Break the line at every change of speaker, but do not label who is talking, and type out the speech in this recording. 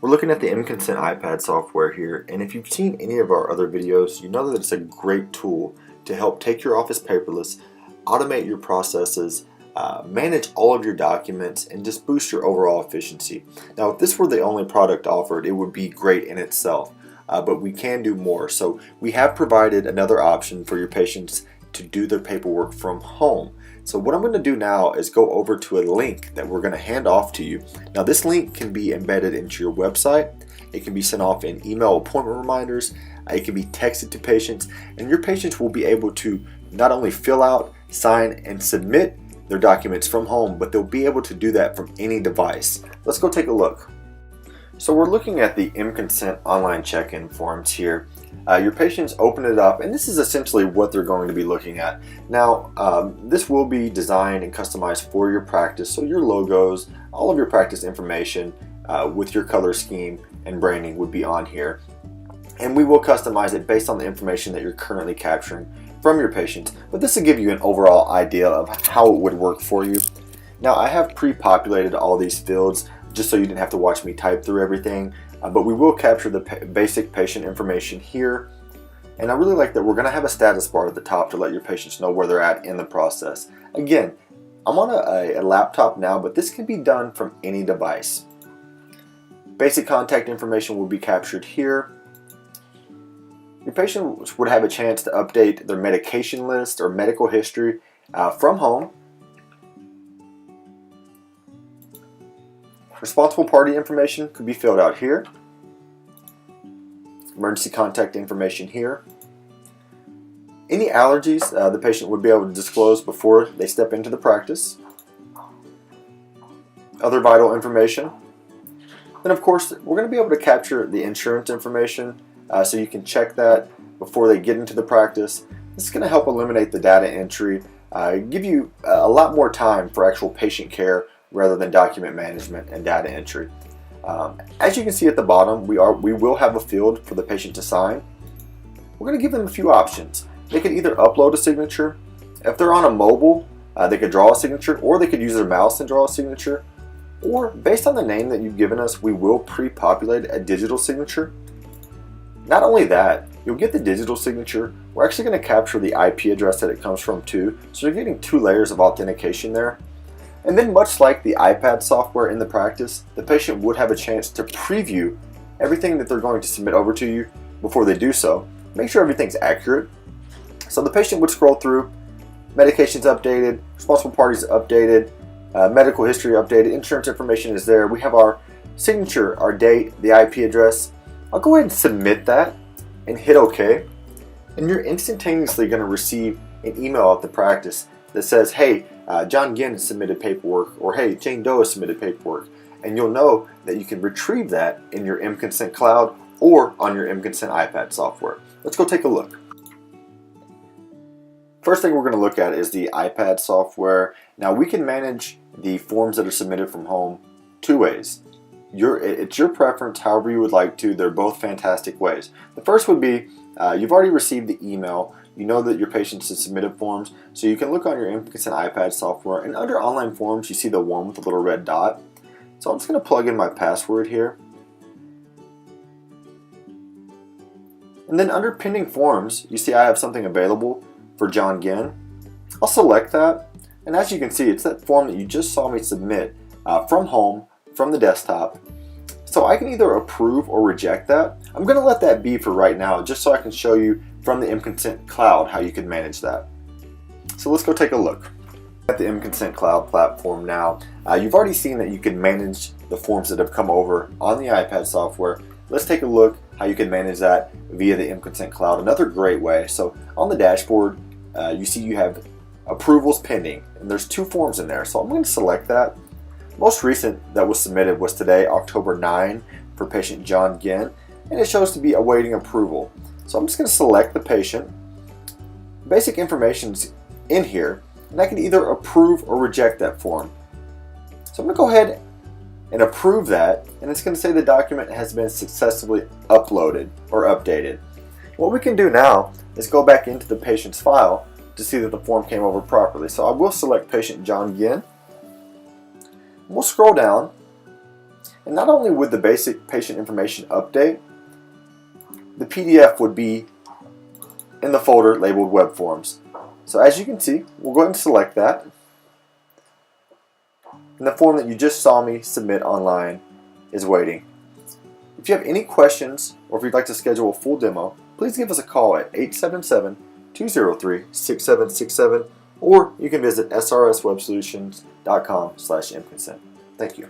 We're looking at the mConsent iPad software here, and if you've seen any of our other videos, you know that it's a great tool to help take your office paperless, automate your processes, manage all of your documents, and just boost your overall efficiency. Now, if this were the only product offered, it would be great in itself, but we can do more. So we have provided another option for your patients to do their paperwork from home. So what I'm going to do now is go over to a link that we're going to hand off to you. Now this link can be embedded into your website, it can be sent off in email appointment reminders, it can be texted to patients, and your patients will be able to not only fill out, sign, and submit their documents from home, but they'll be able to do that from any device. Let's go take a look. So we're looking at the mConsent online check-in forms here. Your patients open it up, and this is essentially what they're going to be looking at. Now, this will be designed and customized for your practice, so your logos, all of your practice information with your color scheme and branding would be on here. And we will customize it based on the information that you're currently capturing from your patients, but this will give you an overall idea of how it would work for you. Now, I have pre-populated all these fields just so you didn't have to watch me type through everything. But we will capture the basic patient information here, and I really like that we're going to have a status bar at the top to let your patients know where they're at in the process. Again, I'm on a laptop now, but this can be done from any device. Basic contact information will be captured here. Your patient would have a chance to update their medication list or medical history from home. Responsible party information could be filled out here. Emergency contact information here. Any allergies the patient would be able to disclose before they step into the practice. Other vital information. Then of course we're going to be able to capture the insurance information so you can check that before they get into the practice. This is going to help eliminate the data entry, give you a lot more time for actual patient care rather than document management and data entry. As you can see at the bottom, we will have a field for the patient to sign. We're going to give them a few options. They could either upload a signature. If they're on a mobile, they could draw a signature, or they could use their mouse and draw a signature. Or based on the name that you've given us, we will pre-populate a digital signature. Not only that, you'll get the digital signature. We're actually going to capture the IP address that it comes from too, so you're getting 2 layers of authentication there. And then much like the iPad software in the practice, the patient would have a chance to preview everything that they're going to submit over to you before they do so. Make sure everything's accurate. So the patient would scroll through, medications updated, responsible parties updated, medical history updated, insurance information is there. We have our signature, our date, the IP address. I'll go ahead and submit that and hit OK. And you're instantaneously going to receive an email at the practice that says, hey, John Ginn has submitted paperwork, or hey, Jane Doe has submitted paperwork. And you'll know that you can retrieve that in your mConsent cloud or on your mConsent iPad software. Let's go take a look. First thing we're going to look at is the iPad software. Now we can manage the forms that are submitted from home 2 ways. It's your preference, however you would like to. They're both fantastic ways. The first would be you've already received the email. You know that your patients have submitted forms, so you can look on your mConsent iPad software, and under online forms you see the one with the little red dot. So I'm just going to plug in my password here. And then under pending forms, you see I have something available for John Ginn. I'll select that, and as you can see, it's that form that you just saw me submit from home, from the desktop. So I can either approve or reject that. I'm going to let that be for right now, just so I can show you from the mConsent cloud how you can manage that. So let's go take a look at the mConsent cloud platform now. You've already seen that you can manage the forms that have come over on the iPad software. Let's take a look how you can manage that via the mConsent cloud. Another great way. So on the dashboard, you see you have approvals pending, and there's 2 forms in there. So I'm going to select that. Most recent that was submitted was today, October 9, for patient John Ginn, and it shows to be awaiting approval. So I'm just going to select the patient. Basic information's in here, and I can either approve or reject that form. So I'm going to go ahead and approve that, and it's going to say the document has been successfully uploaded or updated. What we can do now is go back into the patient's file to see that the form came over properly. So I will select patient John Ginn. We'll scroll down, And not only would the basic patient information update, the PDF would be in the folder labeled Web Forms. So as you can see, we'll go ahead and select that. And the form that you just saw me submit online is waiting. If you have any questions or if you'd like to schedule a full demo, please give us a call at 877-203-6767, or you can visit srswebsolutions.com/mConsent. Thank you.